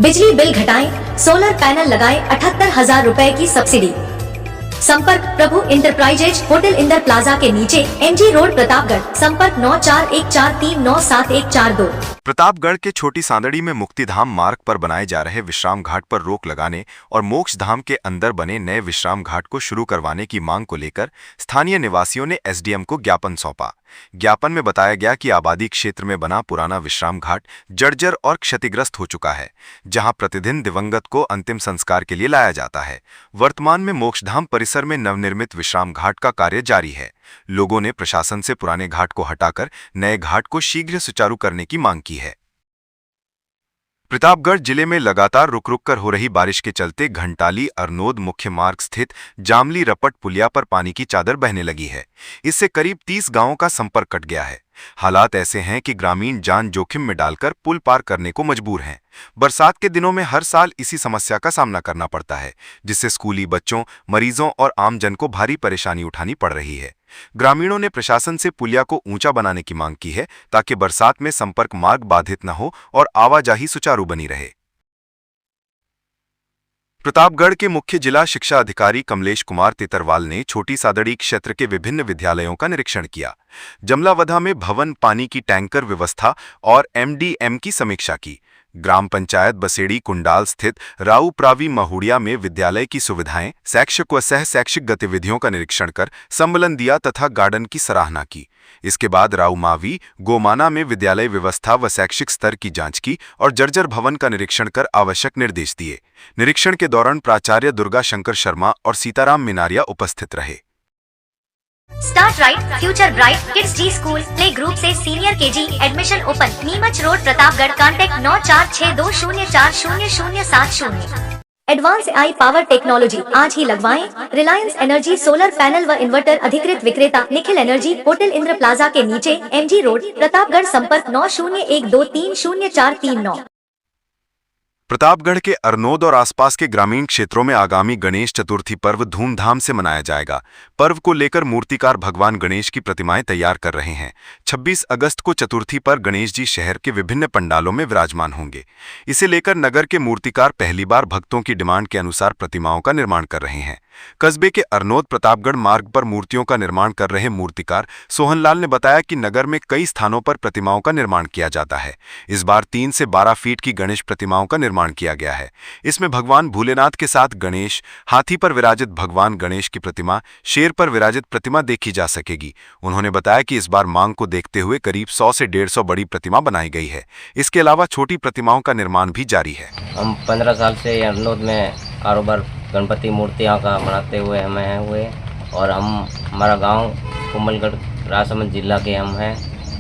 बिजली बिल घटाएं, solar panel लगाएं, 78,000 रुपए की सब्सिडी। संपर्क प्रभु इंटरप्राइजेज, होटल इंदर प्लाजा के नीचे, MG रोड, प्रतापगढ़। संपर्क 9414397142। प्रतापगढ़ के छोटी सांदड़ी में मुक्तिधाम मार्ग पर बनाए जा रहे विश्राम घाट पर रोक लगाने और मोक्ष धाम के अंदर बने नए विश्राम घाट को शुरू करवाने की मांग को लेकर स्थानीय निवासियों ने SDM को ज्ञापन सौंपा। ज्ञापन में बताया गया कि आबादी क्षेत्र में बना पुराना विश्राम घाट जर्जर और क्षतिग्रस्त हो चुका है, जहां प्रतिदिन दिवंगत को अंतिम संस्कार के लिए लाया जाता है। वर्तमान में मोक्षधाम परिसर में नवनिर्मित विश्राम घाट का कार्य जारी है। लोगों ने प्रशासन से पुराने घाट को हटाकर नए घाट को शीघ्र सुचारू करने की मांग की है। प्रतापगढ़ जिले में लगातार रुक कर हो रही बारिश के चलते घंटाली अरनोद मुख्य मार्ग स्थित जामली रपट पुलिया पर पानी की चादर बहने लगी है। इससे करीब 30 गांवों का संपर्क कट गया है। हालात ऐसे हैं कि ग्रामीण जान जोखिम में डालकर पुल पार करने को मजबूर हैं। बरसात के दिनों में हर साल इसी समस्या का सामना करना पड़ता है, जिससे स्कूली बच्चों, मरीजों और आमजन को भारी परेशानी उठानी पड़ रही है। ग्रामीणों ने प्रशासन से पुलिया को ऊंचा बनाने की मांग की है, ताकि बरसात में संपर्क मार्ग बाधित न हो और आवाजाही सुचारू बनी रहे। प्रतापगढ़ के मुख्य जिला शिक्षा अधिकारी कमलेश कुमार तितरवाल ने छोटी सादड़ी क्षेत्र के विभिन्न विद्यालयों का निरीक्षण किया। जमलावधा में भवन, पानी की टैंकर व्यवस्था और MDM की समीक्षा की। ग्राम पंचायत बसेड़ी कुंडाल स्थित राऊ प्रावी महुड़िया में विद्यालय की सुविधाएं, शैक्षिक व सह शैक्षिक गतिविधियों का निरीक्षण कर सम्मेलन दिया तथा गार्डन की सराहना की। इसके बाद राऊ मावी गोमाना में विद्यालय व्यवस्था व शैक्षिक स्तर की जांच की और जर्जर भवन का निरीक्षण कर आवश्यक निर्देश दिए। निरीक्षण के दौरान प्राचार्य दुर्गा शंकर शर्मा और सीताराम मिनारिया उपस्थित रहे। Start right, future bright, Kidzee school play group से senior KG admission open. Neemuch road, Pratapgarh. Contact 9462200070। Advance AI power technology आज ही लगवाएं। रिलायंस एनर्जी सोलर पैनल व इन्वर्टर अधिकृत विक्रेता Nikhil energy, hotel Indra plaza के नीचे, MG रोड, प्रतापगढ़। संपर्क 9012300439। प्रतापगढ़ के अरनोद और आसपास के ग्रामीण क्षेत्रों में आगामी गणेश चतुर्थी पर्व धूमधाम से मनाया जाएगा। पर्व को लेकर मूर्तिकार भगवान गणेश की प्रतिमाएं तैयार कर रहे हैं। 26 अगस्त को चतुर्थी पर गणेश जी शहर के विभिन्न पंडालों में विराजमान होंगे। इसे लेकर नगर के मूर्तिकार पहली बार भक्तों की डिमांड के अनुसार प्रतिमाओं का निर्माण कर रहे हैं। कस्बे के अरनोद प्रतापगढ़ मार्ग पर मूर्तियों का निर्माण कर रहे मूर्तिकार सोहनलाल ने बताया कि नगर में कई स्थानों पर प्रतिमाओं का निर्माण किया जाता है। इस बार 3 से 12 फीट की गणेश प्रतिमाओं का निर्माण किया गया है। इसमें भगवान भोलेनाथ के साथ गणेश, हाथी पर विराजित भगवान गणेश की प्रतिमा, शेर पर विराजित प्रतिमा देखी जा सकेगी। उन्होंने बताया कि इस बार मांग को देखते हुए करीब 100 से 150 बड़ी प्रतिमा बनाई गई है। इसके अलावा छोटी प्रतिमाओं का निर्माण भी जारी है। हम 15 साल से अरनोद में कारोबार गणपति मूर्तियाँ का बनाते हुए हुए और हमारा गांव कोमलगढ़ राजसमंद जिला के हम हैं।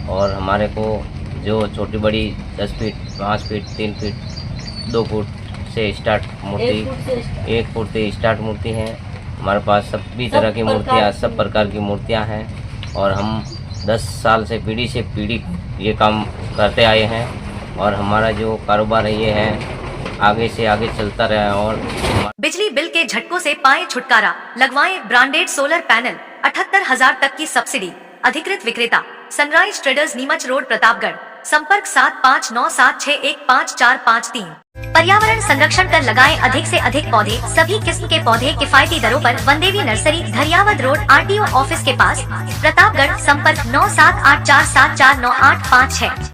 और हमारे को जो छोटी बड़ी 10 फीट, 5 फीट, 3 फीट, 2 फुट से स्टार्ट मूर्ति, 1 फुट से स्टार्ट मूर्ति है। हमारे पास सभी तरह की मूर्तियाँ, सब प्रकार की मूर्तियाँ हैं। और हम 10 साल से पीढ़ी ये काम करते आए हैं। और हमारा जो कारोबार है ये है आगे से आगे चलता रहा। और बिजली बिल के झटकों से पाएं छुटकारा, लगवाएं ब्रांडेड सोलर पैनल, 78,000 तक की सब्सिडी। अधिकृत विक्रेता sunrise traders, Neemuch road, Pratapgarh. संपर्क 7597615453। पर्यावरण संरक्षण कर लगाएं अधिक से अधिक पौधे। सभी किस्म के पौधे किफायती दरों पर। Vandevi nursery, Dhariyawad road, RTO office के पास, प्रतापगढ़। संपर्क 9784749856।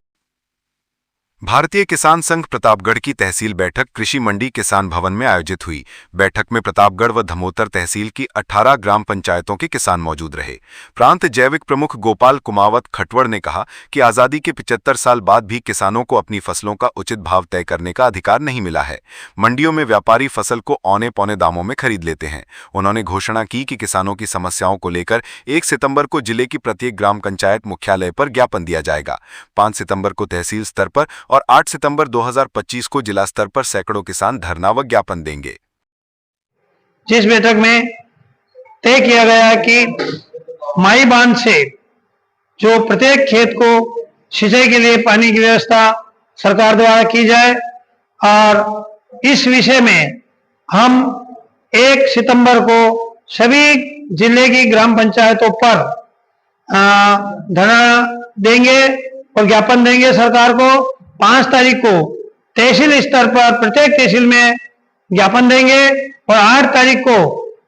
भारतीय किसान संघ प्रतापगढ़ की तहसील बैठक कृषि मंडी किसान भवन में आयोजित हुई। बैठक में प्रतापगढ़ व धमोतर तहसील की 18 ग्राम पंचायतों के किसान मौजूद रहे। प्रांत जैविक प्रमुख गोपाल कुमावत खटवड़ ने कहा कि आज़ादी के 75 साल बाद भी किसानों को अपनी फसलों का उचित भाव तय करने का अधिकार नहीं मिला है। मंडियों में व्यापारी फसल को औने पौने दामों में खरीद लेते हैं। उन्होंने घोषणा की कि किसानों की समस्याओं को लेकर 1 सितंबर को जिले की प्रत्येक ग्राम पंचायत मुख्यालय पर ज्ञापन दिया जाएगा। 5 सितंबर को तहसील स्तर पर और 8 सितंबर 2025 को जिला स्तर पर सैकड़ों किसान धरना व ज्ञापन देंगे। जिस बैठक में तय किया गया कि माई बांध से जो प्रत्येक खेत को सिंचाई के लिए पानी की व्यवस्था सरकार द्वारा की जाए। और इस विषय में हम 1 सितंबर को सभी जिले की ग्राम पंचायतों पर धरना देंगे और ज्ञापन देंगे सरकार को। 5 तारीख को तहसील स्तर पर प्रत्येक तहसील में ज्ञापन देंगे और 8 तारीख को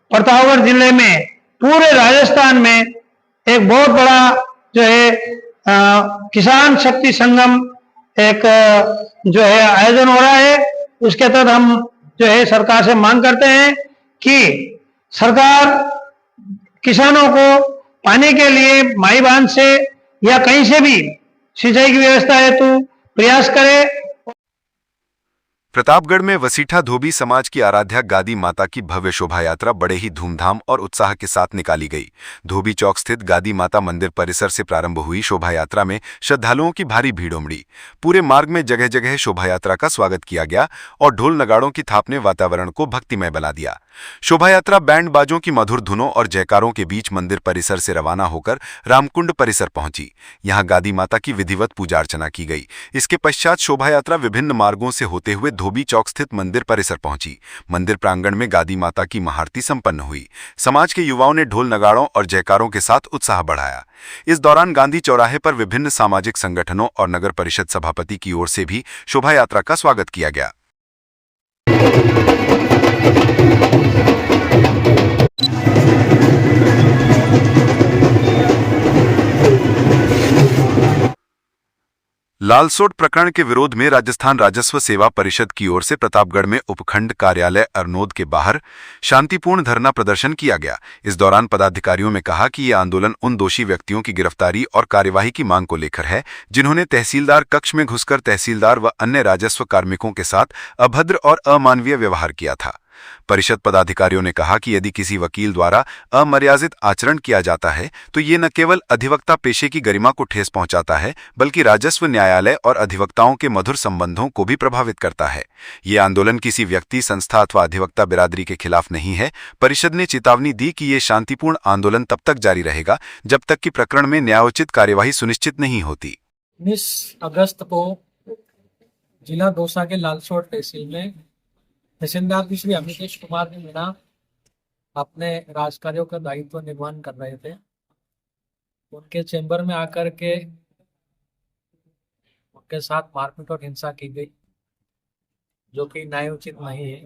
प्रतापगढ़ जिले में पूरे राजस्थान में एक बहुत बड़ा जो है किसान शक्ति संगम एक जो है आयोजन हो रहा है। उसके तहत हम जो है सरकार से मांग करते हैं कि सरकार किसानों को पानी के लिए माई बांध से या कहीं से भी सिंचाई की व्यवस्था हेतु प्रयास करे। प्रतापगढ़ में वसीठा धोबी समाज की आराध्या गादी माता की भव्य शोभा यात्रा बड़े ही धूमधाम और उत्साह के साथ निकाली गई। धोबी चौक स्थित गादी माता मंदिर परिसर से प्रारंभ हुई शोभा यात्रा में श्रद्धालुओं की भारी भीड़ उमड़ी। पूरे मार्ग में जगह जगह शोभा यात्रा का स्वागत किया गया और ढोल नगाड़ों की थाप ने वातावरण को भक्तिमय बना दिया। शोभा यात्रा बैंड बाजों की मधुर धुनों और जयकारों के बीच मंदिर परिसर से रवाना होकर रामकुंड परिसर पहुंची। यहां गादी माता की विधिवत पूजा अर्चना की गई। इसके पश्चात शोभा यात्रा विभिन्न मार्गों से होते हुए धोबी चौक स्थित मंदिर परिसर पहुंची। मंदिर प्रांगण में गादी माता की महाआरती संपन्न हुई। समाज के युवाओं ने ढोल नगाड़ों और जयकारों के साथ उत्साह बढ़ाया। इस दौरान गांधी चौराहे पर विभिन्न सामाजिक संगठनों और नगर परिषद सभापति की ओर से भी शोभा यात्रा का स्वागत किया गया। लालसोट प्रकरण के विरोध में राजस्थान राजस्व सेवा परिषद की ओर से प्रतापगढ़ में उपखंड कार्यालय अरनोद के बाहर शांतिपूर्ण धरना प्रदर्शन किया गया। इस दौरान पदाधिकारियों ने कहा कि यह आंदोलन उन दोषी व्यक्तियों की गिरफ्तारी और कार्यवाही की मांग को लेकर है जिन्होंने तहसीलदार कक्ष में घुसकर तहसीलदार व अन्य राजस्व कार्मिकों के साथ अभद्र और अमानवीय व्यवहार किया था। परिषद पदाधिकारियों ने कहा कि यदि किसी वकील द्वारा अमर्यादित आचरण किया जाता है तो ये न केवल अधिवक्ता पेशे की गरिमा को ठेस पहुंचाता है बल्कि राजस्व न्यायालय और अधिवक्ताओं के मधुर संबंधों को भी प्रभावित करता है। ये आंदोलन किसी व्यक्ति, संस्था अथवा अधिवक्ता बिरादरी के खिलाफ नहीं है। परिषद ने चेतावनी दी कि ये शांतिपूर्ण आंदोलन तब तक जारी रहेगा जब तक कि प्रकरण में न्यायोचित कार्यवाही सुनिश्चित नहीं होती। 19 अगस्त को जिला दौसा के लालसोट तहसील में तहसीलदार श्री अमितेश कुमार मीणा अपने राजकार्यों का दायित्व निर्वहन कर रहे थे। उनके चैम्बर में आकर के उनके साथ मारपीट और हिंसा की गई, जो कि न्यायोचित नहीं है।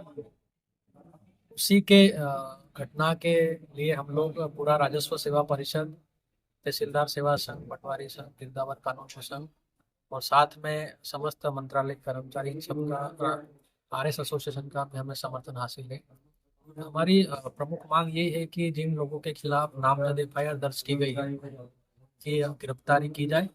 उसी के घटना के लिए हम लोग पूरा राजस्व सेवा परिषद, तहसीलदार सेवा संघ, पटवारी संघ, गिरदावर कानून संघ और साथ में समस्त मंत्रालय कर्मचारी सबका आरएस एसोसिएशन का भी हमें समर्थन हासिल है। हमारी प्रमुख मांग ये है कि जिन लोगों के खिलाफ नामजद एफआईआर दर्ज की गई है कि गिरफ्तारी की जाए